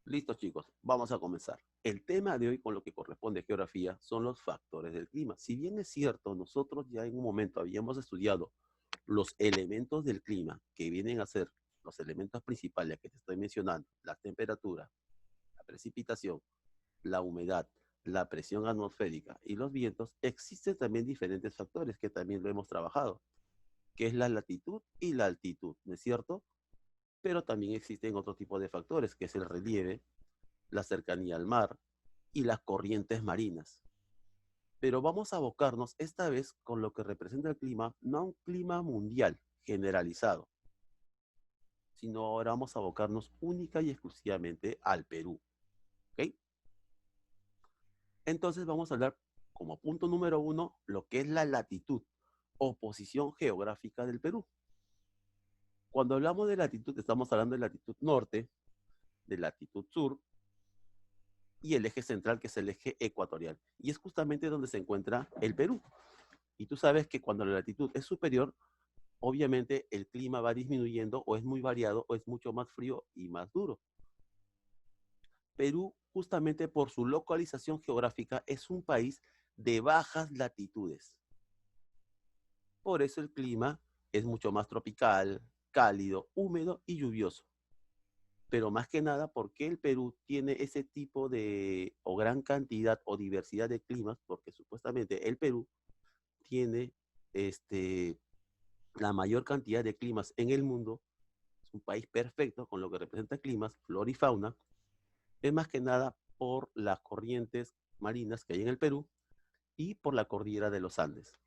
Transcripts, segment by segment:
Listo, chicos, vamos a comenzar. El tema de hoy con lo que corresponde a geografía son los factores del clima. Si bien es cierto, nosotros ya en un momento habíamos estudiado los elementos del clima que vienen a ser los elementos principales que te estoy mencionando, la temperatura, la precipitación, la humedad, la presión atmosférica y los vientos, existen también diferentes factores que también lo hemos trabajado, que es la latitud y la altitud, ¿no es cierto? Pero también existen otro tipo de factores, que es el relieve, la cercanía al mar y las corrientes marinas. Pero vamos a abocarnos esta vez con lo que representa el clima, no a un clima mundial generalizado, sino ahora vamos a abocarnos única y exclusivamente al Perú. ¿Ok? Entonces vamos a hablar como punto número uno lo que es la latitud o posición geográfica del Perú. Cuando hablamos de latitud, estamos hablando de latitud norte, de latitud sur y el eje central, que es el eje ecuatorial. Y es justamente donde se encuentra el Perú. Y tú sabes que cuando la latitud es superior, obviamente el clima va disminuyendo o es muy variado o es mucho más frío y más duro. Perú, justamente por su localización geográfica, es un país de bajas latitudes. Por eso el clima es mucho más tropical, cálido, húmedo y lluvioso. Pero más que nada porque el Perú tiene ese tipo de, o gran cantidad o diversidad de climas, porque supuestamente el Perú tiene la mayor cantidad de climas en el mundo. Es un país perfecto con lo que representa climas, flora y fauna. Es más que nada por las corrientes marinas que hay en el Perú y por la cordillera de los Andes.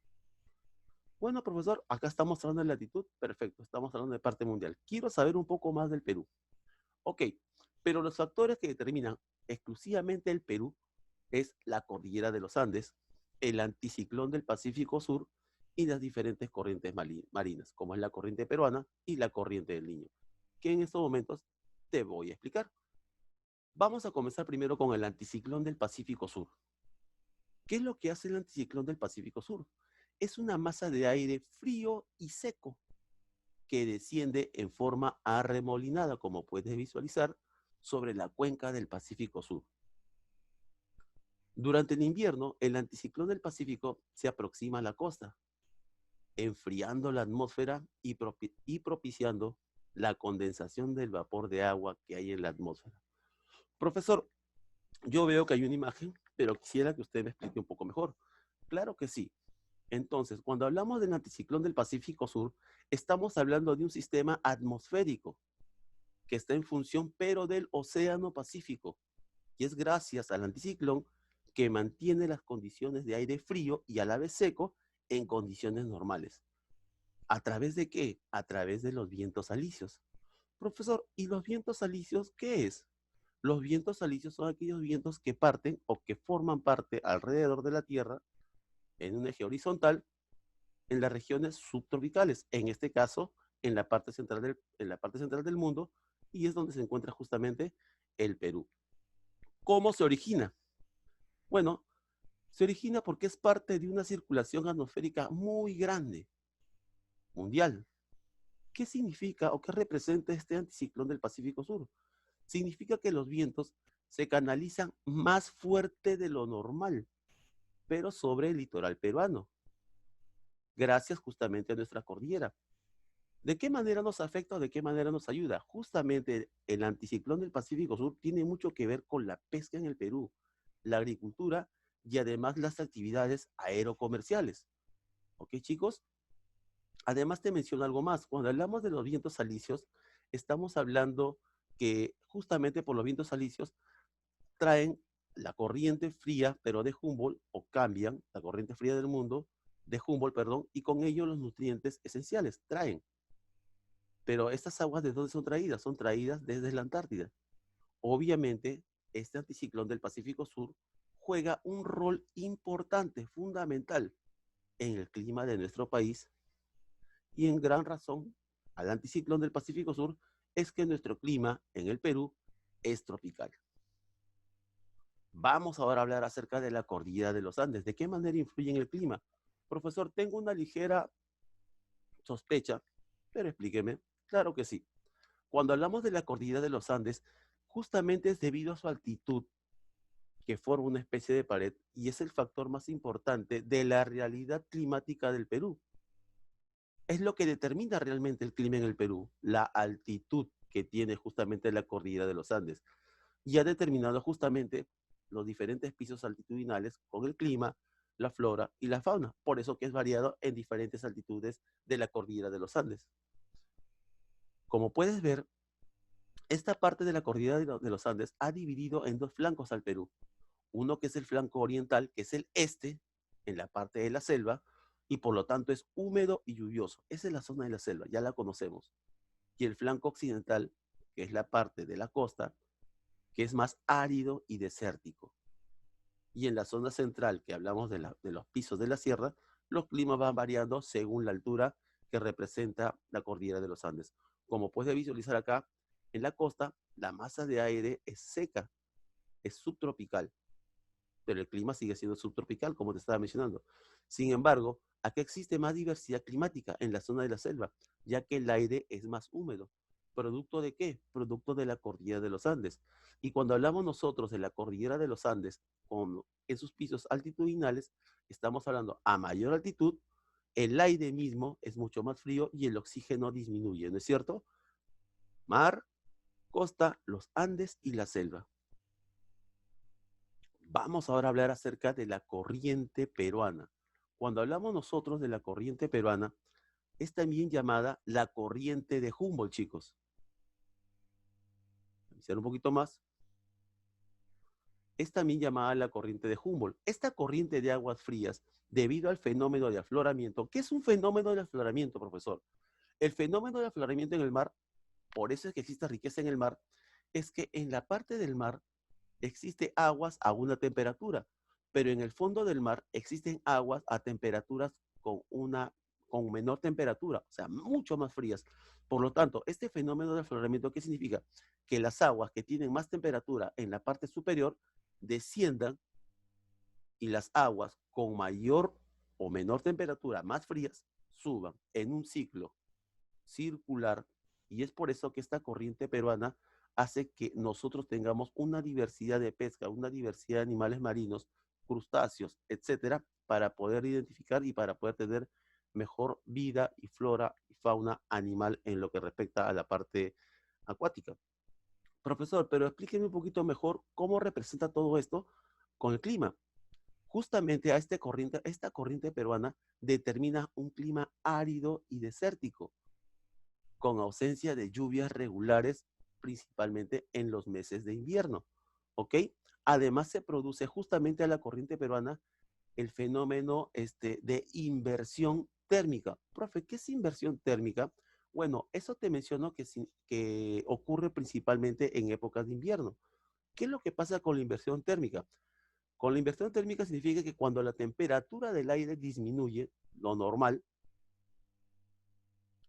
Bueno, profesor, acá estamos hablando de latitud, perfecto, estamos hablando de parte mundial. Quiero saber un poco más del Perú. Ok, pero los factores que determinan exclusivamente el Perú es la cordillera de los Andes, el anticiclón del Pacífico Sur y las diferentes corrientes marinas, como es la corriente peruana y la corriente del Niño, que en estos momentos te voy a explicar. Vamos a comenzar primero con el anticiclón del Pacífico Sur. ¿Qué es lo que hace el anticiclón del Pacífico Sur? Es una masa de aire frío y seco que desciende en forma arremolinada, como puedes visualizar, sobre la cuenca del Pacífico Sur. Durante el invierno, el anticiclón del Pacífico se aproxima a la costa, enfriando la atmósfera y propiciando la condensación del vapor de agua que hay en la atmósfera. Profesor, yo veo que hay una imagen, pero quisiera que usted me explique un poco mejor. Claro que sí. Entonces, cuando hablamos del anticiclón del Pacífico Sur, estamos hablando de un sistema atmosférico que está en función, pero del Océano Pacífico. Y es gracias al anticiclón que mantiene las condiciones de aire frío y a la vez seco en condiciones normales. ¿A través de qué? A través de los vientos alisios. Profesor, ¿y los vientos alisios qué es? Los vientos alisios son aquellos vientos que parten o que forman parte alrededor de la Tierra en un eje horizontal en las regiones subtropicales, en este caso en la parte central del mundo, y es donde se encuentra justamente el Perú. ¿Cómo se origina? Bueno, se origina porque es parte de una circulación atmosférica muy grande, mundial. ¿Qué significa o qué representa este anticiclón del Pacífico Sur? Significa que los vientos se canalizan más fuerte de lo normal, pero sobre el litoral peruano, gracias justamente a nuestra cordillera. ¿De qué manera nos afecta o de qué manera nos ayuda? Justamente el anticiclón del Pacífico Sur tiene mucho que ver con la pesca en el Perú, la agricultura y además las actividades aerocomerciales. ¿Ok, chicos? Además te menciono algo más. Cuando hablamos de los vientos alisios, estamos hablando que justamente por los vientos alisios traen la corriente fría, pero de Humboldt, o cambian la corriente fría del mundo, de Humboldt, perdón, y con ello los nutrientes esenciales traen. Pero estas aguas, ¿de dónde son traídas? Son traídas desde la Antártida. Obviamente, este anticiclón del Pacífico Sur juega un rol importante, fundamental, en el clima de nuestro país y en gran razón al anticiclón del Pacífico Sur es que nuestro clima en el Perú es tropical. Vamos ahora a hablar acerca de la cordillera de los Andes. ¿De qué manera influye en el clima? Profesor, tengo una ligera sospecha, pero explíqueme. Claro que sí. Cuando hablamos de la cordillera de los Andes, Justamente es debido a su altitud que forma una especie de pared y es el factor más importante de la realidad climática del Perú. Es lo que determina realmente el clima en el Perú, la altitud que tiene justamente la cordillera de los Andes. Y ha determinado justamente los diferentes pisos altitudinales con el clima, la flora y la fauna. Por eso que es variado en diferentes altitudes de la cordillera de los Andes. Como puedes ver, esta parte de la cordillera de los Andes ha dividido en dos flancos al Perú. Uno que es el flanco oriental, que es el este, en la parte de la selva, y por lo tanto es húmedo y lluvioso. Esa es la zona de la selva, ya la conocemos. Y el flanco occidental, que es la parte de la costa, que es más árido y desértico. Y en la zona central, que hablamos de los pisos de la sierra, los climas van variando según la altura que representa la cordillera de los Andes. Como puedes visualizar acá, en la costa, la masa de aire es seca, es subtropical, pero el clima sigue siendo subtropical, como te estaba mencionando. Sin embargo, acá existe más diversidad climática en la zona de la selva, ya que el aire es más húmedo. ¿Producto de qué? Producto de la cordillera de los Andes. Y cuando hablamos nosotros de la cordillera de los Andes, con esos pisos altitudinales, estamos hablando a mayor altitud, el aire mismo es mucho más frío y el oxígeno disminuye, ¿no es cierto? Mar, costa, los Andes y la selva. Vamos ahora a hablar acerca de la corriente peruana. Cuando hablamos nosotros de la corriente peruana, es también llamada la corriente de Humboldt, chicos. Iniciar un poquito más. Es también llamada la corriente de Humboldt. Esta corriente de aguas frías, debido al fenómeno de afloramiento, ¿qué es un fenómeno de afloramiento, profesor? El fenómeno de afloramiento en el mar, por eso es que existe riqueza en el mar, es que en la parte del mar existe aguas a una temperatura, pero en el fondo del mar existen aguas a temperaturas con menor temperatura, o sea, mucho más frías. Por lo tanto, este fenómeno de afloramiento, ¿qué significa? Que las aguas que tienen más temperatura en la parte superior desciendan y las aguas con mayor o menor temperatura, más frías, suban en un ciclo circular, y es por eso que esta corriente peruana hace que nosotros tengamos una diversidad de pesca, una diversidad de animales marinos, crustáceos, etcétera, para poder identificar y para poder tener mejor vida y flora y fauna animal en lo que respecta a la parte acuática. Profesor, pero explíqueme un poquito mejor cómo representa todo esto con el clima. Justamente esta corriente peruana determina un clima árido y desértico, con ausencia de lluvias regulares, principalmente en los meses de invierno. ¿Ok? Además, se produce justamente a la corriente peruana el fenómeno de inversión térmica. Profe, ¿qué es inversión térmica? Bueno, eso te menciono que ocurre principalmente en épocas de invierno. ¿Qué es lo que pasa con la inversión térmica? Con la inversión térmica significa que cuando la temperatura del aire disminuye, lo normal,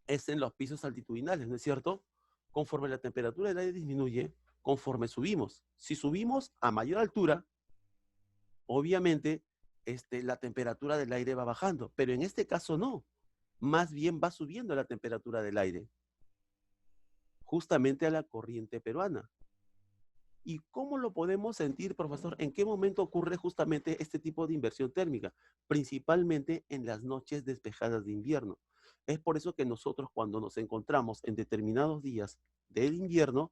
es en los pisos altitudinales, ¿no es cierto? Conforme la temperatura del aire disminuye, conforme subimos. Si subimos a mayor altura, obviamente la temperatura del aire va bajando, pero en este caso no. Más bien va subiendo la temperatura del aire, justamente a la corriente peruana. ¿Y cómo lo podemos sentir, profesor? ¿En qué momento ocurre justamente este tipo de inversión térmica? Principalmente en las noches despejadas de invierno. Es por eso que nosotros cuando nos encontramos en determinados días del invierno,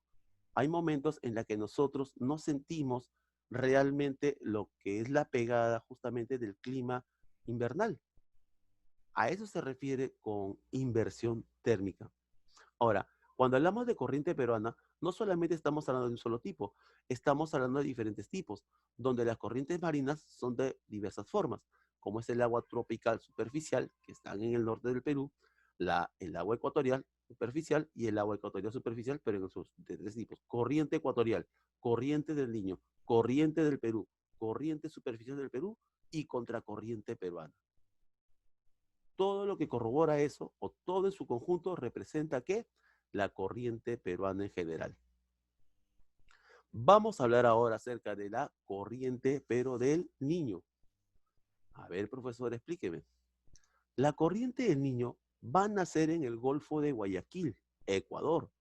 hay momentos en los que nosotros no sentimos realmente lo que es la pegada justamente del clima invernal. A eso se refiere con inversión térmica. Ahora, cuando hablamos de corriente peruana, no solamente estamos hablando de un solo tipo, estamos hablando de diferentes tipos, donde las corrientes marinas son de diversas formas, como es el agua tropical superficial, que están en el norte del Perú, el agua ecuatorial superficial y el agua ecuatorial superficial, pero en sus de tres tipos: corriente ecuatorial, corriente del Niño, corriente del Perú, corriente superficial del Perú y contracorriente peruana. Todo lo que corrobora eso, o todo en su conjunto, representa que la corriente peruana en general. Vamos a hablar ahora acerca de la corriente, pero del Niño. A ver, profesor, explíqueme. La corriente del Niño va a nacer en el Golfo de Guayaquil, Ecuador.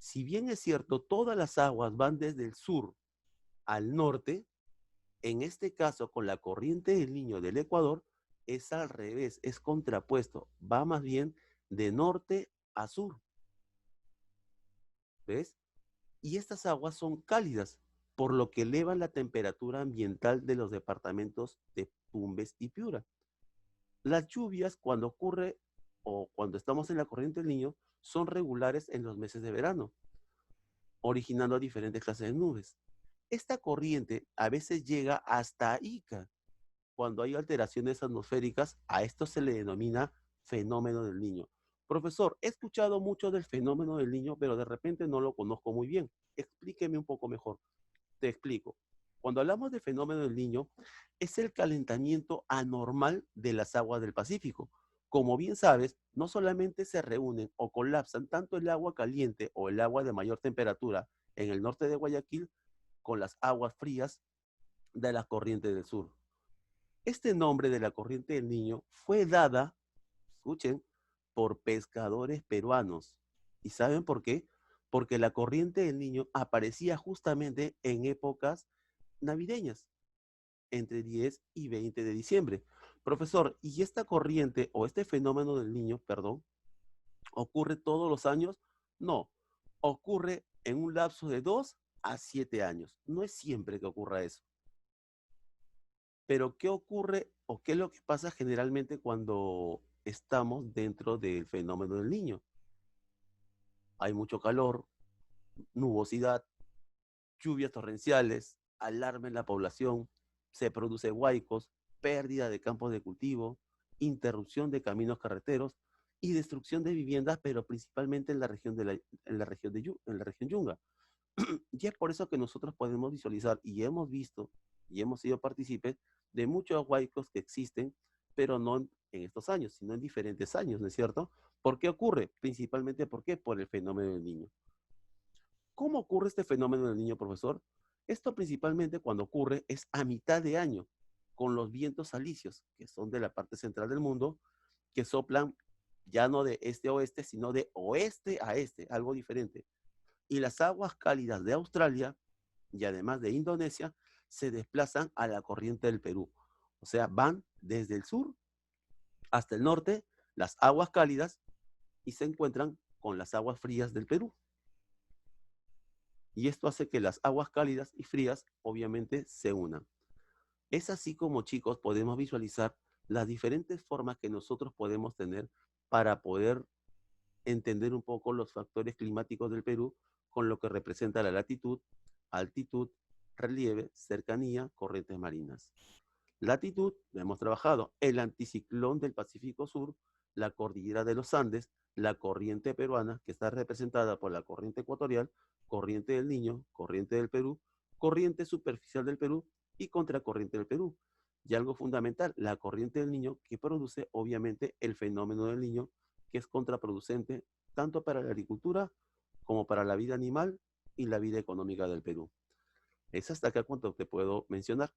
Si bien es cierto, todas las aguas van desde el sur al norte, en este caso con la corriente del Niño del Ecuador, es al revés, es contrapuesto, va más bien de norte a sur, ¿ves? Y estas aguas son cálidas, por lo que elevan la temperatura ambiental de los departamentos de Tumbes y Piura. Las lluvias, cuando ocurre o cuando estamos en la corriente del Niño, son regulares en los meses de verano, originando diferentes clases de nubes. Esta corriente a veces llega hasta Ica. Cuando hay alteraciones atmosféricas, a esto se le denomina fenómeno del Niño. Profesor, he escuchado mucho del fenómeno del Niño, pero de repente no lo conozco muy bien. Explíqueme un poco mejor. Te explico. Cuando hablamos de fenómeno del Niño, es el calentamiento anormal de las aguas del Pacífico. Como bien sabes, no solamente se reúnen o colapsan tanto el agua caliente o el agua de mayor temperatura en el norte de Guayaquil con las aguas frías de la corriente del sur. Este nombre de la corriente del Niño fue dada, escuchen, por pescadores peruanos. ¿Y saben por qué? Porque la corriente del Niño aparecía justamente en épocas navideñas, entre 10 y 20 de diciembre. Profesor, ¿y esta corriente o este fenómeno del Niño, perdón, ocurre todos los años? No, ocurre en un lapso de 2 a 7 años. No es siempre que ocurra eso. Pero ¿qué ocurre o qué es lo que pasa generalmente cuando estamos dentro del fenómeno del Niño? Hay mucho calor, nubosidad, lluvias torrenciales, alarma en la población, se produce huaicos, pérdida de campos de cultivo, interrupción de caminos carreteros y destrucción de viviendas, pero principalmente en la región en la región Yunga. Y es por eso que nosotros podemos visualizar y hemos visto y hemos sido partícipes de muchos huaicos que existen, pero no en estos años, sino en diferentes años, ¿no es cierto? ¿Por qué ocurre? Principalmente, ¿por qué? Por el fenómeno del Niño. ¿Cómo ocurre este fenómeno del Niño, profesor? Esto principalmente cuando ocurre es a mitad de año, con los vientos alisios, que son de la parte central del mundo, que soplan ya no de este a oeste, sino de oeste a este, algo diferente. Y las aguas cálidas de Australia y además de Indonesia se desplazan a la corriente del Perú. O sea, van desde el sur hasta el norte, las aguas cálidas, y se encuentran con las aguas frías del Perú. Y esto hace que las aguas cálidas y frías obviamente se unan. Es así como, chicos, podemos visualizar las diferentes formas que nosotros podemos tener para poder entender un poco los factores climáticos del Perú con lo que representa la latitud, altitud, relieve, cercanía, corrientes marinas. Latitud, ya hemos trabajado, el anticiclón del Pacífico Sur, la cordillera de los Andes, la corriente peruana, que está representada por la corriente ecuatorial, corriente del Niño, corriente del Perú, corriente superficial del Perú y contracorriente del Perú. Y algo fundamental, la corriente del Niño, que produce obviamente el fenómeno del Niño, que es contraproducente tanto para la agricultura como para la vida animal y la vida económica del Perú. Es hasta acá cuanto te puedo mencionar.